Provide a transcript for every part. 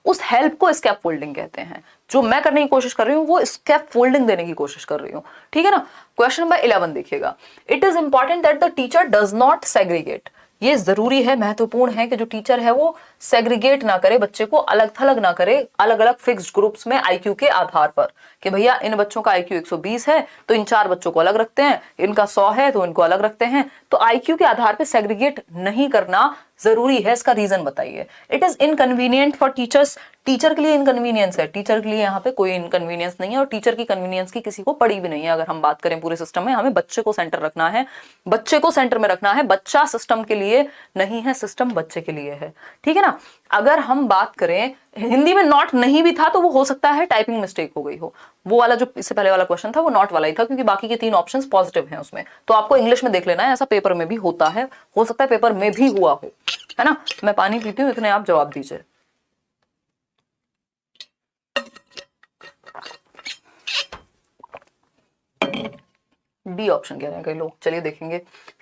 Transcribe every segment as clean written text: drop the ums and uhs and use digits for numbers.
उस हेल्प को स्कैप फोल्डिंग कहते हैं। जो मैं करने की कोशिश कर रही हूँ वो स्कैप फोल्डिंग देने की कोशिश कर रही हूँ, ठीक है ना। क्वेश्चन नंबर 11 देखिएगा, it is important that the teacher does not segregate. ये जरूरी है, महत्वपूर्ण है कि जो टीचर है वो सेग्रीगेट ना करे, बच्चे को अलग थलग ना करे, अलग अलग फिक्स्ड ग्रुप्स में आईक्यू के आधार पर, कि भैया इन बच्चों का आईक्यू 120 है तो इन 4 बच्चों को अलग रखते हैं, इनका 100 है तो इनको अलग रखते हैं। तो आईक्यू के आधार पर सेग्रीगेट नहीं करना जरूरी है, इसका रीजन बताइए। It is inconvenient for teachers, teacher के लिए इनकन्वीनियंस है, टीचर के लिए यहाँ पे कोई इनकन्वीनियंस नहीं है, और टीचर की कन्वीनियंस की किसी को पड़ी भी नहीं है। अगर हम बात करें पूरे सिस्टम में, हमें बच्चे को सेंटर रखना है, बच्चे को सेंटर में रखना है, बच्चा सिस्टम के लिए नहीं है, सिस्टम बच्चे के लिए है, ठीक है ना। अगर हम बात करें हिंदी में नॉट नहीं भी था तो वो हो सकता है टाइपिंग मिस्टेक हो गई हो, वो वाला जो इससे पहले वाला क्वेश्चन था वो नॉट वाला ही था, क्योंकि बाकी के 3 ऑप्शंस पॉजिटिव हैं उसमें। तो आपको इंग्लिश में देख लेना है, ऐसा पेपर में भी होता है, हो सकता है पेपर में भी हुआ हो, है ना। मैं पानी पीती हूँ, इतने आप जवाब दीजिए। डी ऑप्शन कह रहे हैं कई लोग। चलिए देखेंगे,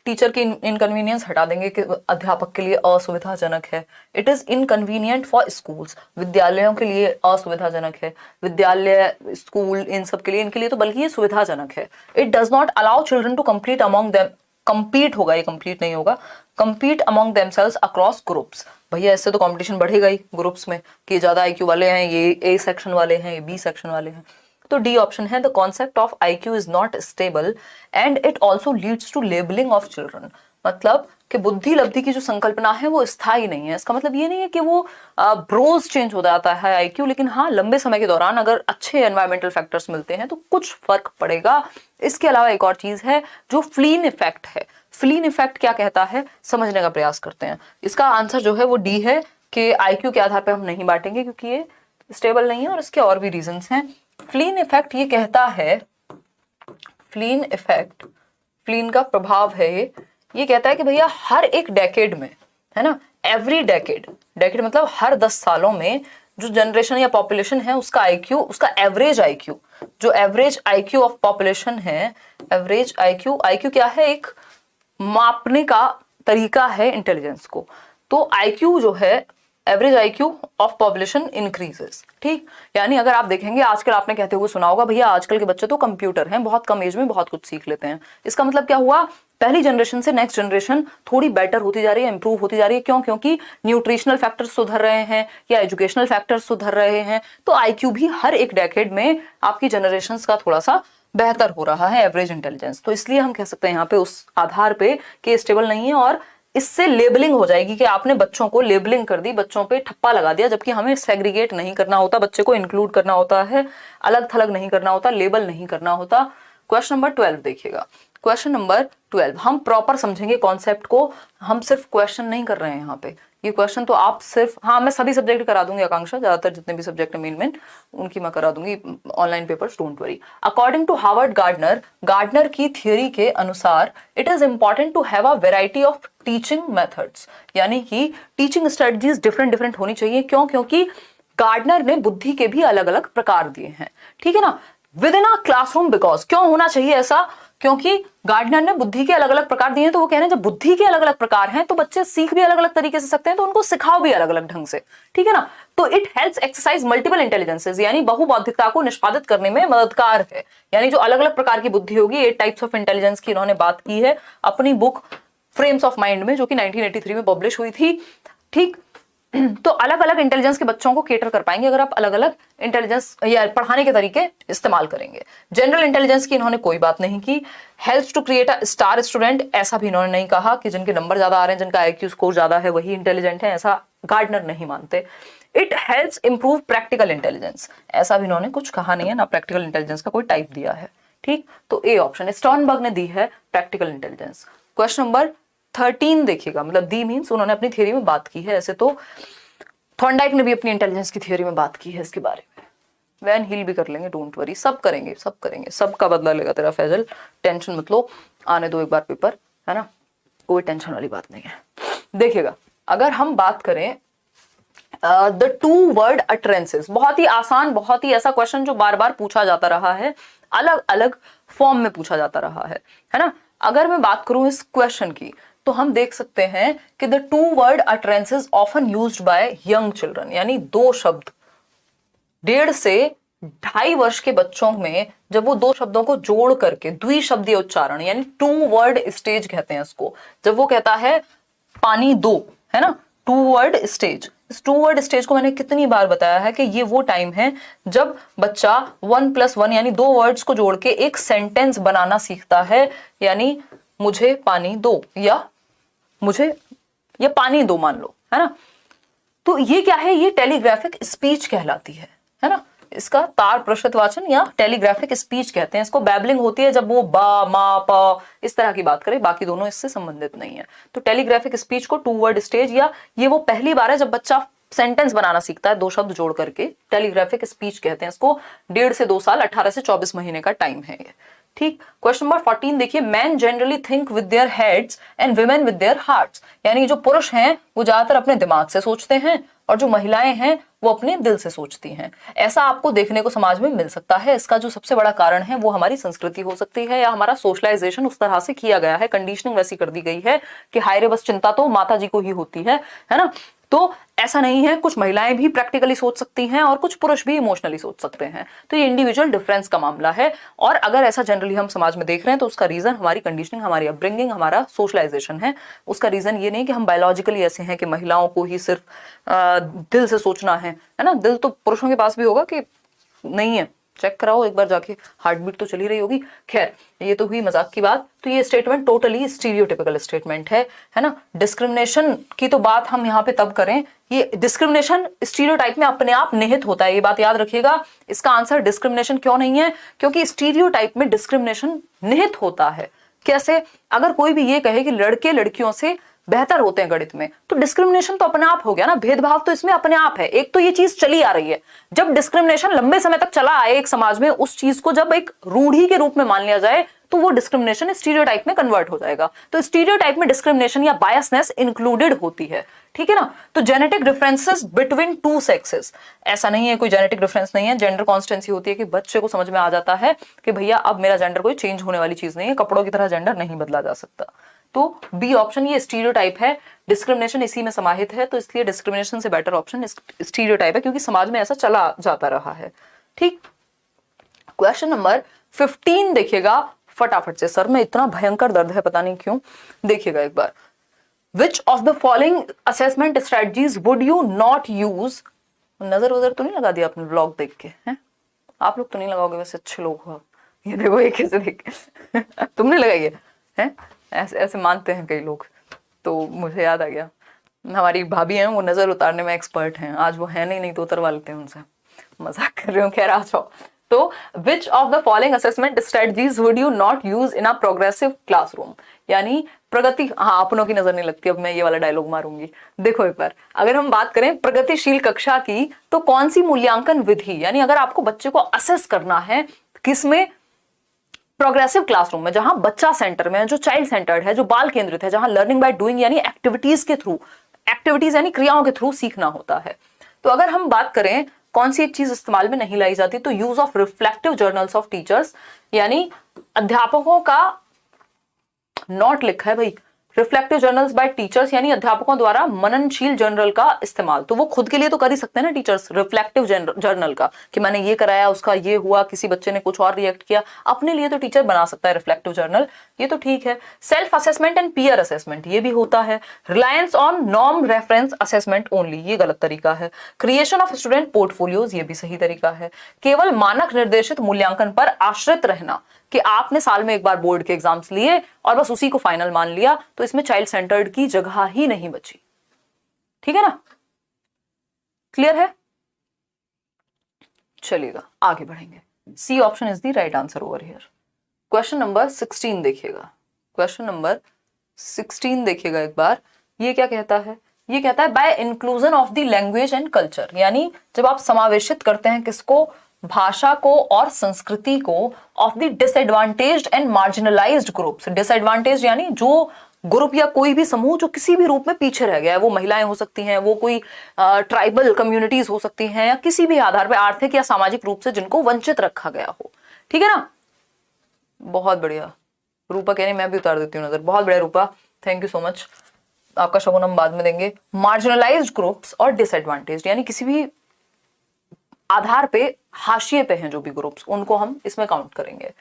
टीचर की इनकन्वीनियंस हटा देंगे कि अध्यापक के लिए असुविधाजनक है। It is inconvenient for schools, विद्यालयों के लिए असुविधाजनक है, विद्यालय स्कूल इन सब के लिए, इनके लिए तो बल्कि ये सुविधाजनक है। It does not allow children to compete among them, compete होगा, ये कंप्लीट नहीं होगा, compete among themselves across groups. भैया इससे तो कंपटीशन बढ़ेगा ही ग्रुप्स में, कि ज्यादा आईक्यू वाले हैं, ये ए सेक्शन वाले हैं, ये बी सेक्शन वाले हैं। तो डी ऑप्शन है, the concept of IQ is not stable and it also leads to labelling of children. मतलब कि बुद्धि लब्धि की जो संकल्पना है वो स्थायी नहीं है। इसका मतलब ये नहीं है कि वो रोज चेंज हो जाता है आईक्यू, लेकिन हाँ लंबे समय के दौरान अगर अच्छे एनवायरमेंटल फैक्टर्स मिलते हैं तो कुछ फर्क पड़ेगा। इसके अलावा एक और चीज है जो फ्लीन इफेक्ट है। फ्लीन इफेक्ट क्या कहता है समझने का प्रयास करते हैं। इसका आंसर जो है वो डी है, कि आईक्यू के आधार पर हम नहीं बांटेंगे क्योंकि ये स्टेबल नहीं है, और इसके और भी रीजंस हैं। फ्लीन इफेक्ट ये कहता है, फ्लीन इफेक्ट, फ्लीन का प्रभाव है ये कहता है कि भैया हर एक डेकेड में, है ना, एवरी डेकेड, डेकेड मतलब हर 10 सालों में जो जनरेशन या पॉपुलेशन है उसका आईक्यू, उसका एवरेज आईक्यू, जो एवरेज आईक्यू ऑफ पॉपुलेशन है, एवरेज आईक्यू, आईक्यू क्या है, एक मापने का तरीका है इंटेलिजेंस को। तो आईक्यू जो है, average IQ of population increases, ठीक। यानी अगर आप देखेंगे आजकल, आपने कहते हुए सुना होगा भैया आजकल के बच्चे तो कंप्यूटर हैं, बहुत कम एज में बहुत कुछ सीख लेते हैं। इसका मतलब क्या हुआ, पहली जनरेशन से नेक्स्ट जनरेशन थोड़ी बेटर होती जा रही है, इंप्रूव होती जा रही है। क्यों? क्योंकि न्यूट्रिशनल फैक्टर्स सुधर रहे हैं या एजुकेशनल फैक्टर्स सुधर रहे हैं। तो आईक्यू भी हर एक डेकेड में आपकी जनरेशंस का थोड़ा सा बेहतर हो रहा है, एवरेज इंटेलिजेंस। तो इसलिए हम कह सकते हैं यहाँ पे उस आधार पे कि स्टेबल नहीं है, और इससे लेबलिंग हो जाएगी कि आपने बच्चों को लेबलिंग कर दी, बच्चों पे ठप्पा लगा दिया, जबकि हमें सेग्रीगेट नहीं करना होता, बच्चे को इंक्लूड करना होता है, अलग थलग नहीं करना होता, लेबल नहीं करना होता। क्वेश्चन नंबर 12 देखिएगा, क्वेश्चन नंबर 12 हम प्रॉपर समझेंगे कॉन्सेप्ट को, हम सिर्फ क्वेश्चन नहीं कर रहे हैं यहाँ पे। ये क्वेश्चन तो आप सिर्फ, हाँ मैं सभी सब्जेक्ट करा दूंगी आकांक्षा, ज्यादातर जितने भी सब्जेक्ट है मेन उनकी मैं करा दूंगी online papers, don't worry. According to Harvard Gardner, Gardner की थियोरी के अनुसार it is important to have a variety of teaching methods, यानी कि टीचिंग स्ट्रेटजीज डिफरेंट डिफरेंट होनी चाहिए। क्यों? क्योंकि गार्डनर ने बुद्धि के भी अलग अलग प्रकार दिए हैं, ठीक है ना, with in a classroom. Because क्यों होना चाहिए ऐसा? क्योंकि गार्डनर ने बुद्धि के अलग अलग प्रकार दिए हैं, तो वो कह रहे हैं जब बुद्धि के अलग अलग प्रकार हैं तो बच्चे सीख भी अलग अलग तरीके से सकते हैं, तो उनको सिखाओ भी अलग अलग ढंग से, ठीक है ना। तो it helps exercise multiple intelligences, यानी बहुबौद्धिकता को निष्पादित करने में मददगार है। यानी जो अलग अलग प्रकार की बुद्धि होगी, 8 टाइप्स ऑफ इंटेलिजेंस की इन्होंने बात की है अपनी बुक फ्रेम्स ऑफ माइंड में, जो कि 1983 में पब्लिश हुई थी, ठीक। तो अलग अलग इंटेलिजेंस के बच्चों को केटर कर पाएंगे अगर आप अलग अलग इंटेलिजेंस या पढ़ाने के तरीके इस्तेमाल करेंगे। जनरल इंटेलिजेंस की इन्होंने कोई बात नहीं की। Helps to create a star student, ऐसा भी इन्होंने नहीं कहा कि जिनके नंबर ज्यादा आ रहे हैं, जिनका आईक्यू स्कोर ज्यादा है वही इंटेलिजेंट है, ऐसा गार्डनर नहीं मानते। It helps improve practical intelligence, ऐसा भी इन्होंने कुछ कहा नहीं है, ना प्रैक्टिकल इंटेलिजेंस का कोई टाइप दिया है, ठीक। तो ए ऑप्शन स्टर्नबर्ग ने दी है प्रैक्टिकल इंटेलिजेंस। क्वेश्चन नंबर 13 देखिएगा, मतलब दी मींस उन्होंने अपनी थियरी में बात की है, ऐसे तो थॉर्नडाइक ने भी अपनी इंटेलिजेंस की थियरी में बात की है इसके बारे में। वैन हिल भी कर लेंगे, डोंट वरी, सब करेंगे, सब करेंगे, सबका बदला लेगा तेरा फैजल, टेंशन मत लो, आने दो एक बार पेपर, है ना, कोई टेंशन वाली बात नहीं है। देखिएगा, अगर हम बात करें द 2 वर्ड अटरेंसेस, बहुत ही आसान, बहुत ही ऐसा क्वेश्चन जो बार बार पूछा जाता रहा है, अलग अलग फॉर्म में पूछा जाता रहा है ना। अगर मैं बात करूं इस क्वेश्चन की, तो हम देख सकते हैं कि the two word utterances often used by young children, यानी 2 शब्द 1.5 से 2.5 वर्ष के बच्चों में जब वो 2 शब्दों को जोड़ करके द्विशब्दीय उच्चारण यानी 2 वर्ड स्टेज कहते हैं इसको, जब वो कहता है पानी दो, है ना, 2 वर्ड स्टेज। इस 2 वर्ड स्टेज को मैंने कितनी बार बताया है कि ये वो टाइम है जब बच्चा 1+1 यानी 2 वर्ड्स को जोड़ के एक सेंटेंस बनाना सीखता है, यानी मुझे पानी दो या मुझे या पानी दो मान लो, है ना। तो ये क्या है, ये टेलीग्राफिक स्पीच कहलाती है ना। इसका तार प्रशतवाचन या टेलीग्राफिक स्पीच कहते हैं। इसको बैबलिंग होती है जब वो बा मा पा इस तरह की बात करे, बाकी दोनों इससे संबंधित नहीं है। तो टेलीग्राफिक स्पीच को 2 वर्ड स्टेज, या ये वो पहली बार है जब बच्चा सेंटेंस बनाना सीखता है 2 शब्द जोड़ करके, टेलीग्राफिक स्पीच कहते हैं इसको। 1.5 से 2 साल 18 से 24 महीने का टाइम है ये, ठीक। क्वेश्चन नंबर 14 देखिए, man generally think with their heads and women with their hearts, यानी जो पुरुष हैं वो ज्यादातर अपने दिमाग से सोचते हैं और जो महिलाएं हैं वो अपने दिल से सोचती हैं। ऐसा आपको देखने को समाज में मिल सकता है। इसका जो सबसे बड़ा कारण है वो हमारी संस्कृति हो सकती है, या हमारा सोशलाइजेशन उस तरह से किया गया है, कंडीशनिंग वैसी कर दी गई है कि हाय रे बस चिंता तो माता जी को ही होती है ना। तो ऐसा नहीं है, कुछ महिलाएं भी प्रैक्टिकली सोच सकती हैं और कुछ पुरुष भी इमोशनली सोच सकते हैं। तो ये इंडिविजुअल डिफरेंस का मामला है, और अगर ऐसा जनरली हम समाज में देख रहे हैं तो उसका रीजन हमारी कंडीशनिंग, हमारी अपब्रिंगिंग, हमारा सोशलाइजेशन है। उसका रीजन ये नहीं कि हम बायोलॉजिकली ऐसे हैं कि महिलाओं को ही सिर्फ दिल से सोचना है ना। दिल तो पुरुषों के पास भी होगा कि नहीं है, चेक कराओ एक बार जाके, हार्ट बीट तो चली रही होगी। खैर, ये तो हुई मजाक की बात। तो ये स्टेटमेंट टोटली स्टीरियोटिपिकल स्टेटमेंट है ना। डिस्क्रिमिनेशन की तो बात हम यहाँ पे तब करें, ये डिस्क्रिमिनेशन स्टीरियोटाइप में अपने आप निहित होता है, ये बात याद रखिएगा। इसका आंसर डिस्क्रिमिनेशन क्यों नहीं है, क्योंकि स्टीरियोटाइप में डिस्क्रिमिनेशन निहित होता है। कैसे? अगर कोई भी ये कहे कि लड़के लड़कियों से बेहतर होते हैं गणित में, तो डिस्क्रिमिनेशन तो अपने आप हो गया ना, भेदभाव तो इसमें अपने आप है। एक तो ये चीज चली आ रही है, जब डिस्क्रिमिनेशन लंबे समय तक चला आए एक समाज में, उस चीज को जब एक रूढ़ी के रूप में मान लिया जाए तो वो डिस्क्रिमिनेशन स्टीरियोटाइप में कन्वर्ट हो जाएगा। तो स्टीरियोटाइप में डिस्क्रिमिनेशन या बायसनेस इंक्लूडेड होती है, ठीक है ना। तो जेनेटिक डिफरेंसेस बिटवीन 2 सेक्सेस, ऐसा नहीं है कोई जेनेटिक डिफरेंस नहीं है, जेंडर कॉन्स्टेंसी होती है कि बच्चे को समझ में आ जाता है कि भैया अब मेरा जेंडर कोई चेंज होने वाली चीज नहीं है, कपड़ों की तरह जेंडर नहीं बदला जा सकता। तो बी ऑप्शन ये स्टीरियोटाइप है, डिस्क्रिमिनेशन इसी में समाहित है, तो इसलिए डिस्क्रिमिनेशन से बेटर ऑप्शन स्टीरियोटाइप है, क्योंकि समाज में ऐसा चला जाता रहा है, ठीक। क्वेश्चन नंबर 15 देखिएगा फटाफट से। सर में इतना भयंकर दर्द है पता नहीं क्यों, देखिएगा एक बार। Which of the following assessment strategies would you not use? नजर वजर तो नहीं लगा दिया आपने ब्लॉग देख के? हैं आप लोग तो नहीं लगाओगे, वैसे अच्छे लोग हो। ये देखो एक ऐसे देख के तुमने लगाई है? ऐसे ऐसे मानते हैं कई लोग। तो मुझे याद आ गया, हमारी भाभी हैं वो नजर उतारने में एक्सपर्ट हैं, आज वो है नहीं तो उतरवा लेते हैं उनसे, मजाक कर रही हूँ। खैर आ जाओ। तो विच of the following assessment strategies would you not use in a progressive classroom, यानी प्रगति, हाँ अपनों की नजर नहीं लगती, अब मैं ये वाला डायलॉग मारूंगी। देखो एक बार, अगर हम बात करें प्रगतिशील कक्षा की, तो कौन सी मूल्यांकन विधि, यानी अगर आपको बच्चे को असेस करना है किसमें, प्रोग्रेसिव क्लासरूम में, जहां बच्चा सेंटर में, जो चाइल्ड सेंटर्ड है, जो बाल केंद्रित है, जहां लर्निंग बाय डूइंग यानी एक्टिविटीज के थ्रू, एक्टिविटीज यानी क्रियाओं के थ्रू सीखना होता है। तो अगर हम बात करें कौन सी एक चीज इस्तेमाल में नहीं लाई जाती, तो use of reflective journals of teachers, यानी अध्यापकों का नोट लिखा है भाई, रिफ्लेक्टिव जर्नल्स बाय टीचर्स यानी अध्यापकों द्वारा मननशील जर्नल का इस्तेमाल। तो वो खुद के लिए तो कर ही सकते हैं ना टीचर्स, रिफ्लेक्टिव जर्नल का कि मैंने ये कराया, उसका ये हुआ, किसी बच्चे ने कुछ और रिएक्ट किया, अपने लिए तो टीचर बना सकता है रिफ्लेक्टिव जर्नल, ये तो ठीक है। Self assessment and peer assessment, ये भी होता है। Reliance on norm reference assessment only, ये गलत तरीका है। क्रिएशन ऑफ स्टूडेंट पोर्टफोलियोज, ये भी सही तरीका है। केवल मानक निर्देशित मूल्यांकन पर आश्रित रहना, कि आपने साल में एक बार बोर्ड के एग्जाम्स लिए और बस उसी को फाइनल मान लिया, तो इसमें चाइल्ड सेंटर्ड की जगह ही नहीं बची, ठीक है ना। क्लियर है? चलिएगा आगे बढ़ेंगे। C option is the right answer over here. Question number 16 देखिएगा, क्वेश्चन नंबर 16 देखिएगा एक बार। ये क्या कहता है? ये कहता है by inclusion of the language and culture, यानी जब आप समावेशित करते हैं किसको, भाषा को और संस्कृति को, of the disadvantaged and marginalised groups. Disadvantage यानी जो ग्रुप या कोई भी समूह जो किसी भी रूप में पीछे रह गया है, वो महिलाएं हो सकती हैं, वो कोई ट्राइबल कम्युनिटीज हो सकती हैं, या किसी भी आधार पर आर्थिक या सामाजिक रूप से जिनको वंचित रखा गया हो, ठीक है ना। बहुत बढ़िया रूपा कह रही, मैं भी उतार देती हूँ नजर, बहुत बढ़िया रूपा। थैंक यू सो मच, आपका शगुन हम बाद में देंगे। मार्जिनलाइज्ड ग्रुप्स और डिसएडवांटेज, यानी किसी भी आधार पे हाशिए पे हैं जो भी ग्रुप्स, उनको हम इसमें काउंट करेंगे।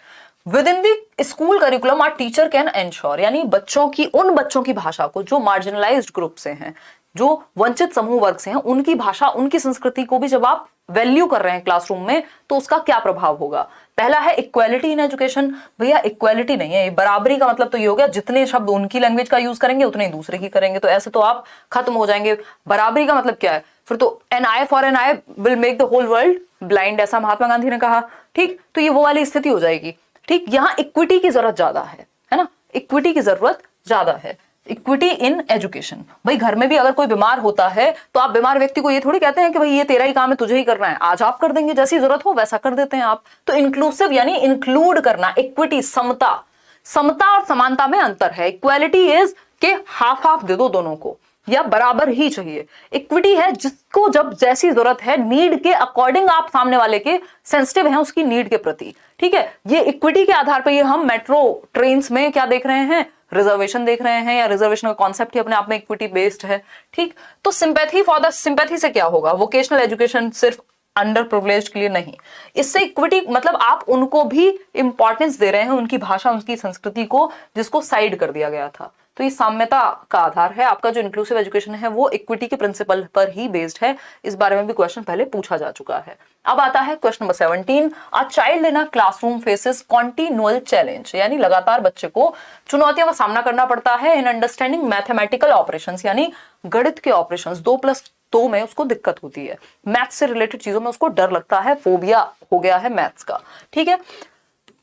Within the school curriculum are teacher can ensure, यानी उन बच्चों की भाषा को जो मार्जिनलाइज्ड ग्रुप से हैं, जो वंचित समूह वर्ग से हैं, उनकी भाषा, उनकी संस्कृति को भी जब आप वैल्यू कर रहे हैं क्लासरूम में, तो उसका क्या प्रभाव होगा। पहला है इक्वालिटी इन एजुकेशन। भैया इक्वालिटी नहीं है, बराबरी का मतलब तो ये हो गया जितने शब्द उनकी लैंग्वेज का यूज करेंगे उतने ही दूसरे की करेंगे, तो ऐसे तो आप खत्म हो जाएंगे। बराबरी का मतलब क्या है फिर, तो an eye for an eye will make the whole world blind, ऐसा महात्मा गांधी ने कहा। ठीक, तो ये वो वाली स्थिति हो जाएगी। ठीक, यहाँ इक्विटी की जरूरत ज्यादा है ना, इक्विटी की जरूरत ज्यादा है। इक्विटी इन एजुकेशन, भाई घर में भी अगर कोई बीमार होता है तो आप बीमार व्यक्ति को ये थोड़ी कहते हैं कि भाई ये तेरा ही काम है, तुझे ही करना है, आज आप कर देंगे, जैसी जरूरत हो वैसा कर देते हैं आप। तो इंक्लूसिव यानी इंक्लूड करना, इक्विटी समता, समता और समानता में अंतर है। इक्वालिटी इज के हाफ हाफ दे दो दोनों को, या बराबर ही चाहिए। इक्विटी है जिसको जब जैसी जरूरत है, नीड के अकॉर्डिंग आप सामने वाले के सेंसिटिव हैं उसकी नीड के प्रति। ठीक है, ये इक्विटी के आधार पर ये हम मेट्रो ट्रेन्स में क्या देख रहे हैं, रिजर्वेशन देख रहे हैं, या रिजर्वेशन का कॉन्सेप्ट ही अपने आप में इक्विटी बेस्ड है। ठीक, तो सिंपैथी फॉर द, सिंपैथी से क्या होगा, वोकेशनल एजुकेशन सिर्फ अंडर प्रिविलेज्ड के लिए नहीं, इससे इक्विटी मतलब आप उनको भी इंपॉर्टेंस दे रहे हैं, उनकी भाषा, उनकी संस्कृति को, जिसको साइड कर दिया गया था। तो ये साम्यता का आधार है। आपका जो इंक्लूसिव एजुकेशन है वो इक्विटी के प्रिंसिपल पर ही बेस्ड है। इस बारे में भी क्वेश्चन पहले पूछा जा चुका है। अब आता है question number 17, a child in a classroom faces continual challenge, यानी लगातार बच्चे को चुनौतियों का सामना करना पड़ता है इन अंडरस्टैंडिंग मैथमेटिकल ऑपरेशंस, यानी गणित के ऑपरेशंस, 2+2 में उसको दिक्कत होती है, मैथ्स से रिलेटेड चीजों में उसको डर लगता है, फोबिया हो गया है मैथ्स का। ठीक है,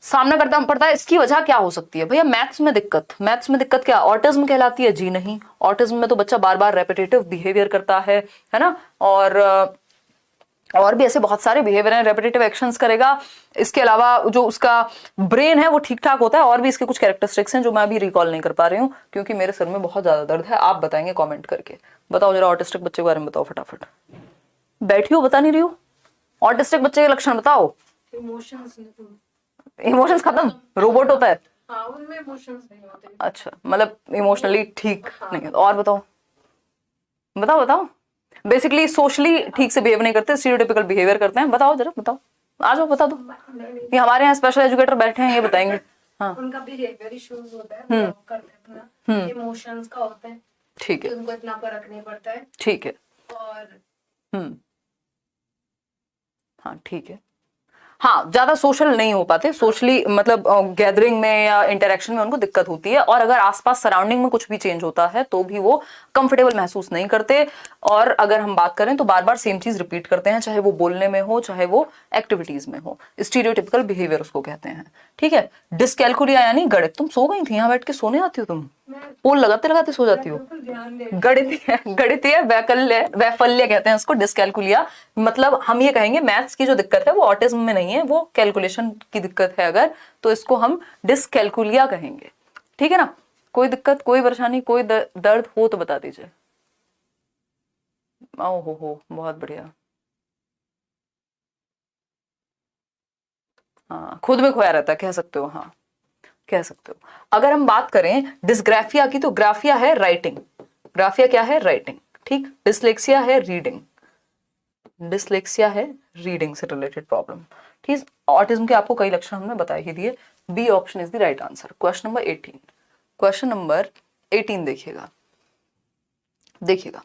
सामना करना पड़ता है। इसकी वजह क्या हो सकती है भैया, मैथ्स में दिक्कत, मैथ्स में दिक्कत क्या ऑटिज्म कहलाती है? जी नहीं, ऑटिज्म में तो बच्चा बार बार रेपिटेटिव बिहेवियर करता है ना, और भी ऐसे बहुत सारे बिहेवियर हैं, रेपिटेटिव एक्शंस करेगा। इसके अलावा जो उसका ब्रेन है वो ठीक ठाक होता है, और भी इसके कुछ कैरेक्टरिस्टिक्स हैं जो मैं अभी रिकॉल नहीं कर पा रही हूँ क्योंकि मेरे सर में बहुत ज्यादा दर्द है। आप बताएंगे कमेंट करके, बताओ जरा ऑटिस्टिक बच्चे के बारे में बताओ फटाफट। बैठी हो, बता नहीं रही हो, ऑटिस्टिक बच्चे के लक्षण बताओ। इमोशंस खत्म, रोबोट होता है। हाँ, उनमें इमोशंस नहीं होते। अच्छा, मतलब इमोशनली ठीक नहीं है। और बताओ बताओ बताओ, बेसिकली सोशली ठीक से बिहेव नहीं करते, स्टीरियोटाइपिकल बिहेवियर करते हैं। बताओ जरा, बताओ, आ जाओ बता दो। ये हमारे यहाँ स्पेशल एजुकेटर बैठे हैं, ये बताएंगे। हाँ, उनका बिहेवियर इश्यूज होता है, करते अपना इमोशंस का होता है। ठीक है, उनको इतना फर्क नहीं पड़ता है। ठीक है, और हाँ ठीक है, हाँ ज्यादा सोशल नहीं हो पाते, सोशली मतलब गैदरिंग में या इंटरेक्शन में उनको दिक्कत होती है, और अगर आसपास सराउंडिंग में कुछ भी चेंज होता है तो भी वो कंफर्टेबल महसूस नहीं करते, और अगर हम बात करें तो बार बार सेम चीज रिपीट करते हैं, चाहे वो बोलने में हो चाहे वो एक्टिविटीज में हो। स्टीरियोटिपिकल बिहेवियर उसको कहते हैं। ठीक है, डिस्कैलकुलिया यानी गणित। तुम सो गई थी, यहाँ बैठ के सोने आती हो तुम, पोल लगाते लगाते सो जाती हो। गणितीय वैफल्य कहते हैं उसको, डिस्कैलकुलिया। मतलब हम ये कहेंगे मैथ्स की जो दिक्कत है वो ऑटिज्म में नहीं है, वो कैलकुलेशन की दिक्कत है अगर, तो इसको हम डिस्कैलकुलिया कहेंगे। ठीक है ना, कोई दिक्कत, कोई परेशानी, कोई दर्द हो तो बता दीजिए। ओहो हो, बहुत बढ़िया। हाँ, खुद में खोया रहता है, कह सकते हो, हाँ कह सकते हो। अगर हम बात करें डिस्ग्राफिया की, तो ग्राफिया है राइटिंग, ग्राफिया क्या है, राइटिंग। ठीक, डिसलेक्सिया है रीडिंग, डिसलेक्सिया है रीडिंग से रिलेटेड प्रॉब्लम। ठीक, ऑटिज्म के आपको कई लक्षण हमने बता ही दिए। B option is the right answer. Question number 18, question number 18 देखिएगा, देखिएगा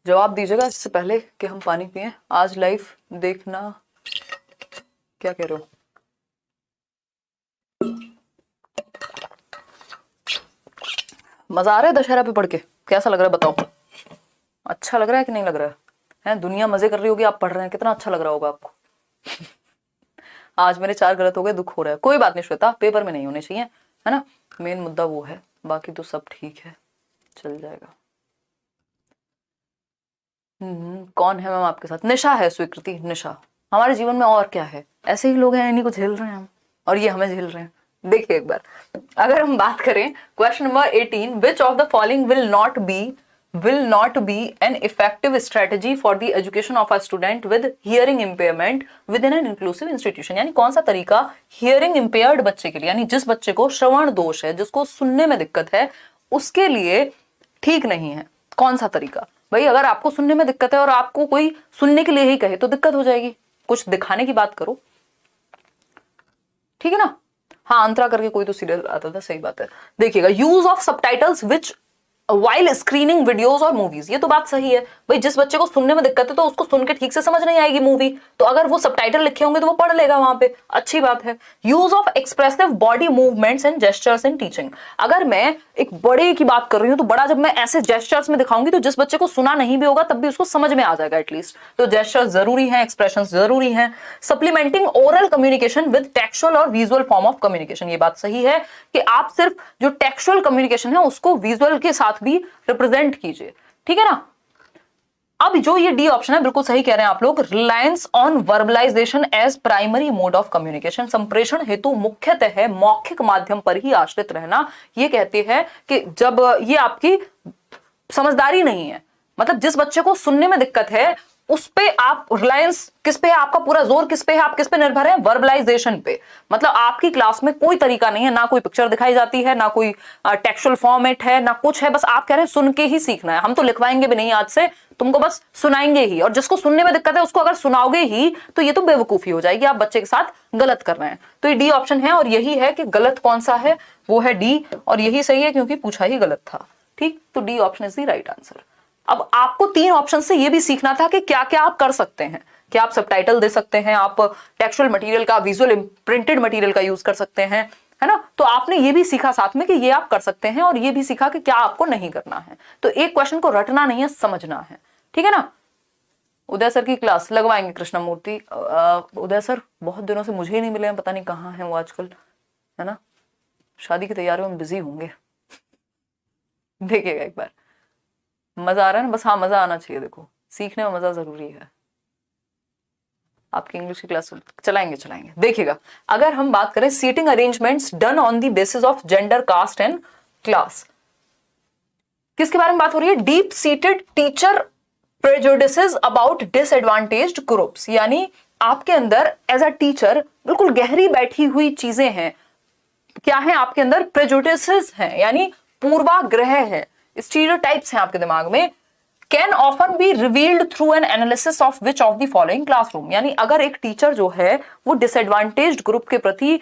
जवाब दीजिएगा इससे पहले कि हम पानी पिए। आज लाइव देखना, क्या कह रहे हो? मजा आ रहा है दशहरा पे पढ़ के? कैसा लग रहा है बताओ, अच्छा लग रहा है कि नहीं लग रहा है? दुनिया मजे कर रही होगी, आप पढ़ रहे हैं, कितना अच्छा लग रहा होगा आपको। आज मेरे 4 गलत हो गए, दुख हो रहा है। कोई बात नहीं श्वेता, पेपर में नहीं होने चाहिए, है ना, मेन मुद्दा वो है, बाकी तो सब ठीक है, चल जाएगा। कौन है मैम आपके साथ? निशा है, स्वीकृति, निशा। हमारे जीवन में और क्या है, ऐसे ही लोग हैं, इन्हीं को झेल रहे हैं हम, और ये हमें झेल रहे हैं। देखिए एक बार, अगर हम बात करें question number 18, which of the following will not be an effective strategy for the education of a student with hearing impairment with in an inclusive institution, यानी कौन सा तरीका हियरिंग इम्पेयर्ड बच्चे के लिए, यानी जिस बच्चे को श्रवण दोष है, जिसको सुनने में दिक्कत है, उसके लिए ठीक नहीं है। कौन सा तरीका? भाई अगर आपको सुनने में दिक्कत है और आपको कोई सुनने के लिए ही कहे तो दिक्कत हो जाएगी, कुछ दिखाने की बात करो, ठीक है ना। हाँ, अंतरा करके कोई तो सीरियल आता था, सही बात है। देखिएगा, use of subtitles which while screening videos और मूवीज, ये तो बात सही है भाई। जिस बच्चे को सुनने में दिक्कत है तो उसको सुन के ठीक से समझ नहीं आएगी मूवी, तो अगर वो सबटाइटल लिखे होंगे तो वो पढ़ लेगा वहां पे, अच्छी बात है। Use of expressive body movements and gestures in teaching, अगर मैं एक बड़े की बात कर रही हूँ तो बड़ा जब मैं ऐसे जेस्चर्स में दिखाऊंगी तो जिस बच्चे को सुना नहीं भी होगा तब भी उसको समझ में आ जाएगा एटलीस्ट, तो जेस्चर्स जरूरी है, एक्सप्रेशन जरूरी है। Supplementing oral communication with textual और विजुअल फॉर्म ऑफ कम्युनिकेशन, ये बात सही है कि आप सिर्फ जो टेक्सुअल कम्युनिकेशन है उसको विजुअल के साथ भी रिप्रेजेंट कीजिए, ठीक है ना। अब जो ये डी ऑप्शन है बिल्कुल सही कह रहे हैं आप लोग, reliance on verbalisation as primary mode of communication, संप्रेषण हेतु मुख्यतः मौखिक माध्यम पर ही आश्रित रहना। ये कहते हैं कि जब ये आपकी समझदारी नहीं है, मतलब जिस बच्चे को सुनने में दिक्कत है उस पे आप रिलायंस किस पे है, आपका पूरा जोर किस पे है, आप किस पे निर्भर है, वर्बलाइजेशन पे। मतलब आपकी क्लास में कोई तरीका नहीं है, ना कोई पिक्चर दिखाई जाती है, ना कोई टेक्सचुअल फॉर्मेट है, ना कुछ है, बस आप कह रहे हैं सुन के ही सीखना है। हम तो लिखवाएंगे भी नहीं आज से, तुमको बस सुनाएंगे ही, और जिसको सुनने में दिक्कत है उसको अगर सुनाओगे ही तो ये तो बेवकूफी हो जाएगी, आप बच्चे के साथ गलत कर रहे हैं। तो ये डी ऑप्शन है और यही है कि गलत कौन सा है, वो है डी, और यही सही है क्योंकि पूछा ही गलत था, ठीक। तो D option is the right answer. अब आपको 3 ऑप्शन से ये भी सीखना था कि क्या क्या आप कर सकते हैं, कि आप सबटाइटल दे सकते हैं, आप टेक्सचुअल मटेरियल का, विजुअल प्रिंटेड मटेरियल का यूज कर सकते हैं, है ना। तो आपने ये भी सीखा साथ में कि ये आप कर सकते हैं, और ये भी सीखा कि क्या आपको नहीं करना है। तो एक क्वेश्चन को रटना नहीं है, समझना है, ठीक है ना। उदय सर की क्लास लगवाएंगे कृष्णमूर्ति। उदय सर बहुत दिनों से मुझे ही नहीं मिले हैं, पता नहीं कहाँ हैं वो आजकल, है ना, शादी की तैयारियों में बिजी होंगे। देखिएगा एक बार, मजा आ रहा है ना, बस हाँ मजा आना चाहिए, देखो सीखने में मजा जरूरी है। आपकी इंग्लिश की क्लास चलाएंगे। देखिएगा, अगर हम बात करें seating arrangements done on the basis of gender, caste and class, किसके बारे में बात हो रही है? Deep seated teacher prejudices about disadvantaged groups, यानी आपके अंदर एज अ टीचर बिल्कुल गहरी बैठी हुई चीजें हैं। क्या है आपके अंदर? प्रेजुडिसेस हैं, यानी पूर्वाग्रह है, स्टीरियोटाइप्स हैं आपके दिमाग में। Can often be revealed through an analysis of which of the following classroom, यानी अगर एक टीचर जो है वो डिसएडवांटेज्ड ग्रुप के प्रति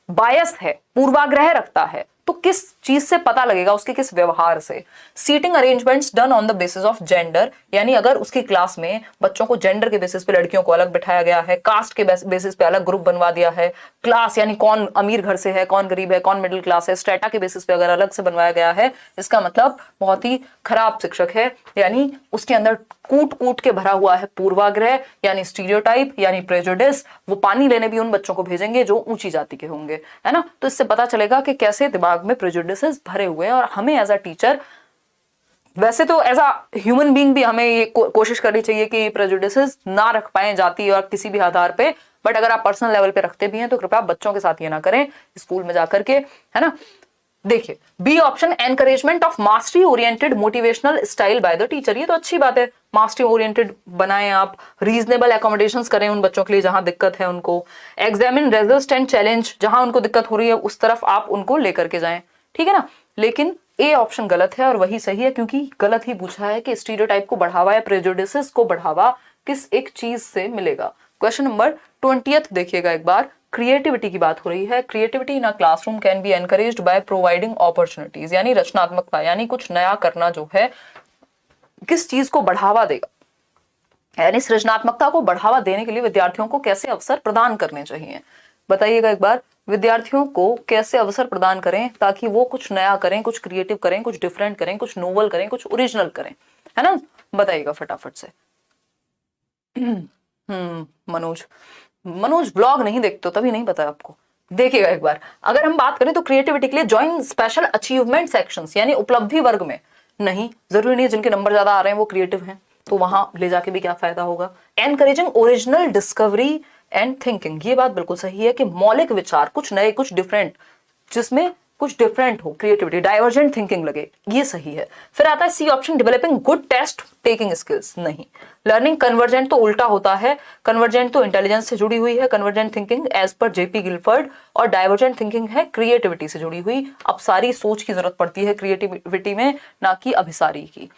बायस है, पूर्वाग्रह रखता है, तो किस चीज से पता लगेगा? उसके किस व्यवहार से। Seating arrangements done on the basis of gender, यानी अगर उसकी क्लास में बच्चों को जेंडर के बेसिस पे लड़कियों को अलग बिठाया गया है, कास्ट के बेसिस पे अलग ग्रुप बनवा दिया है, क्लास यानी कौन अमीर घर से है, कौन गरीब है, कौन मिडिल क्लास है, स्ट्रेटा के बेसिस पे अगर अलग से बनवाया गया है, इसका मतलब बहुत ही खराब शिक्षक है, यानी उसके अंदर कूट कूट के भरा हुआ है पूर्वाग्रह, यानी स्टीरियोटाइप, यानी प्रेजुडिस। वो पानी लेने भी उन बच्चों को भेजेंगे जो ऊंची जाति के होंगे, है ना। तो इससे पता चलेगा कि कैसे दिमाग में प्रेजुडिसेस भरे हुए हैं। और हमें एज अ टीचर, वैसे तो एज अ ह्यूमन बीइंग भी हमें ये कोशिश करनी चाहिए कि प्रेजुडिसेस ना रख पाए जाति और किसी भी आधार पे, बट अगर आप पर्सनल लेवल पे रखते भी हैं तो कृपया बच्चों के साथ ये ना करें, स्कूल में जाकर के, है ना। देखिए B option, encouragement of mastery oriented motivational style by the teacher, ये तो अच्छी बात है, मास्टरी ओरिएंटेड बनाएं आप, रीजनेबल एकोमोडेशंस करें उन बच्चों के लिए जहां दिक्कत है उनको, एग्जामिन रेजिस्ट एंड चैलेंज, जहां उनको दिक्कत हो रही है उस तरफ आप उनको लेकर के जाएं, ठीक है ना। लेकिन ए ऑप्शन गलत है और वही सही है, क्योंकि गलत ही पूछा है कि स्टीरियोटाइप को बढ़ावा या प्रेजुडिसेस को बढ़ावा किस एक चीज से मिलेगा। क्वेश्चन नंबर 20 देखिएगा एक बार, क्रिएटिविटी की बात हो रही है। Creativity in a classroom can be encouraged by providing opportunities, यानी रचनात्मकता, यानी कुछ नया करना जो है किस चीज को बढ़ावा देगा, यानी सृजनात्मकता को बढ़ावा देने के लिए विद्यार्थियों को कैसे अवसर प्रदान करने चाहिए। बताइएगा एक बार, विद्यार्थियों को कैसे अवसर प्रदान करें ताकि वो कुछ नया करें, कुछ क्रिएटिव करें, कुछ डिफरेंट करें, कुछ नोवल करें, कुछ ओरिजिनल करें, है ना। बताइएगा फटाफट से। मनोज ब्लॉग नहीं देखते तभी नहीं पता आपको। देखिएगा एक बार, अगर हम बात करें तो क्रिएटिविटी के लिए ज्वाइन स्पेशल अचीवमेंट सेक्शंस, यानी उपलब्धि वर्ग में। नहीं, जरूरी नहीं जिनके नंबर ज्यादा आ रहे हैं वो क्रिएटिव हैं, तो वहां ले जाके भी क्या फायदा होगा। Encouraging original discovery and thinking, ये बात बिल्कुल सही है कि मौलिक विचार, कुछ नए, कुछ डिफरेंट, जिसमें कुछ डिफरेंट हो, क्रिएटिविटी, डाइवर्जेंट थिंकिंग लगे, ये सही है। फिर आता है C option, developing good test taking skills नहीं। लर्निंग कन्वर्जेंट तो उल्टा होता है, कन्वर्जेंट तो इंटेलिजेंस से जुड़ी हुई है, convergent thinking as per J P Guilford, और डाइवर्जेंट थिंकिंग है क्रिएटिविटी से जुड़ी हुई। अब सारी सोच की जरूरत पड़ती है क्रिएटिविटी में, ना कि अभिसारी की।